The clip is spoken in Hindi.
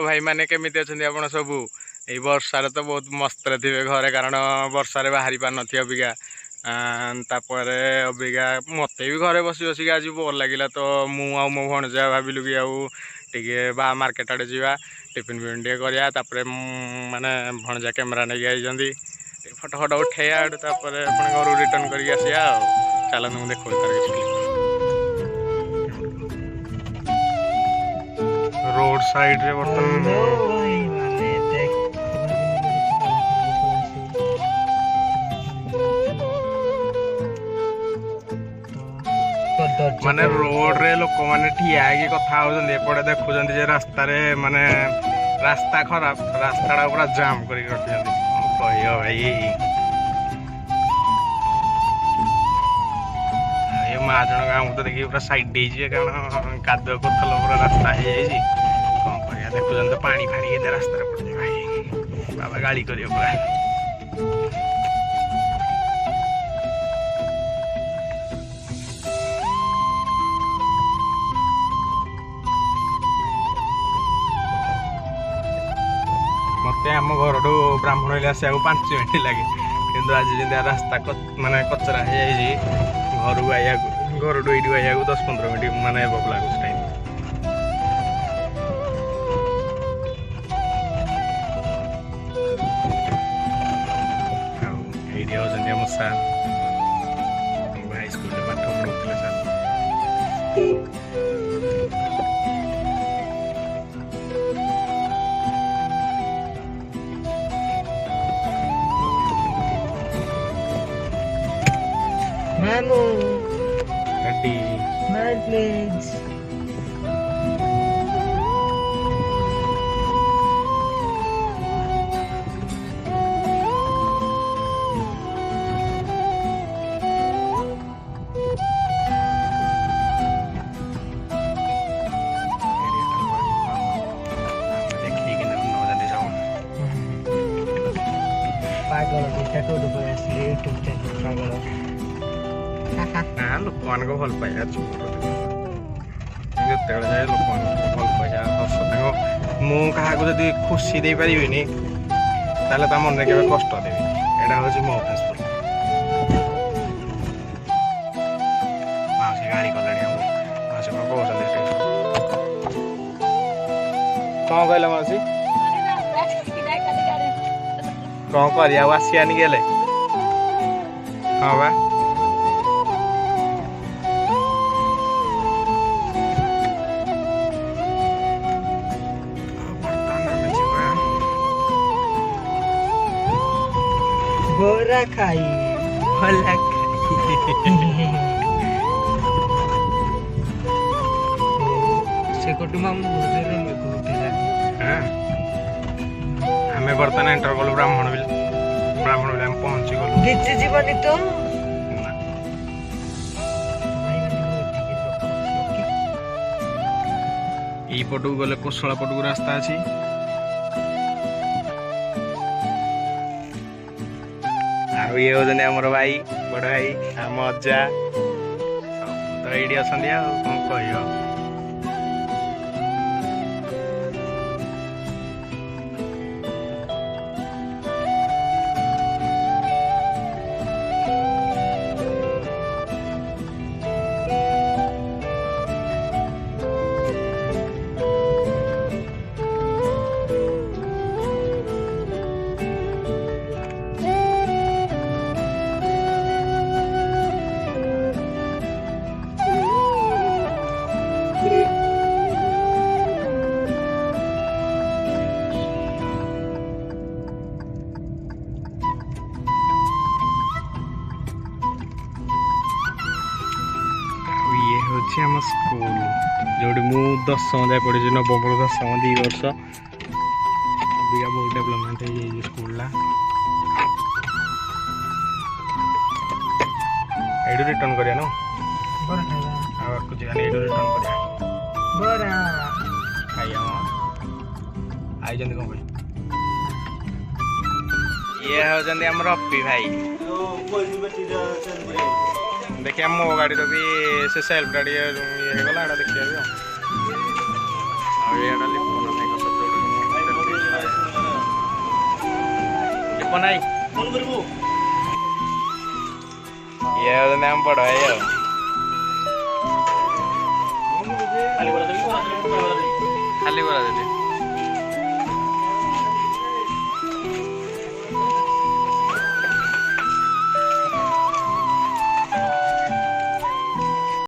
भाई मैंने केमिति अछंती आपण सबू ए वर्षार तो बहुत मस्त थे घरे कारण वर्षार बाहरी पार नथी अबिका तापर अबिका मत भी घरे बसी बसिक आज बोर लगे तो मु आ मो भणजा भाविलु कि आगे बा मार्केट आड़े जावा टिफिन फिफिन टे करा माने भणजा कैमेरा नहीं आई फोटो फोटो उठेया तापर घर रिटर्न करके आसिया चलते मुझे देखो तार रोड साइड रे माने रोड रे लोक माने ठिया है कथा होपटे देखुं रास्ता रे माने रास्ता खराब रास्ता पूरा जाम कर रखी कह भाई ये माँ जन आमको तो देखिए पूरा साइड कारण कादुआ कोथल पूरा रास्ता हो जाए कौन कर देखुं तो पानी फाणी के रास्ता पड़े भाई बाबा गाड़ी कर पूरा मत आम घर ब्राह्मण आसा 5 मिनट लगे कि आज जमी रास्ता माने कचरा हो जाए घर को आया घर ये 10-15 मिनट माने लगुच टाइम ये आम सार हाई स्कूल पाठ पढ़ुले सार Mamu, ready, my legs. Pagal, kita tu dah berhasil YouTube channel pagal. ना लोक मान भल पाइबा जिते जाए लोक भल पाइबा हस मु क्या जदि खुशी दे पारि मन में केवे कष्ट देवी यहाँ हूँ मो प्रिंसिपल मासी गाड़ी कले मासी कौन कहते कौन कहला मासी कौन कर आसियानी गले हाँ बा Bora kai, bora kai. Sekotu mamu berdiri mengikuti lagi. हमें बर्तन एंटर कलु ब्राह्मण बिल हम पहुंची गलु नीचे जीवन तो ई पटू गले कोसला पटू रास्ता अच्छी ये होने आमर भाई बड़ भाई आम अजा तो ये अच्छा कौन कह आम स्कूल जो मु 10वीं जाए पढ़ी 9वीं 10वीं 2 वर्ष अबिका बहुत डेवलपमेंट हो स्कूल ये रिटर्न करिया ना कुछ रिटर्न करिया खाइया आई कौन भाई ये होती आम रफी भाई देखिए मो गाड़ी भी से सेल्फ गाड़ी ये गला देखिए लिपोन ବାପ ନାଇଁ ଇଏ ହେଉଛନ୍ତି ଆମ ବଡ଼ ଭାଇ ଆଉ ଖାଲି ବରା ଦେଲି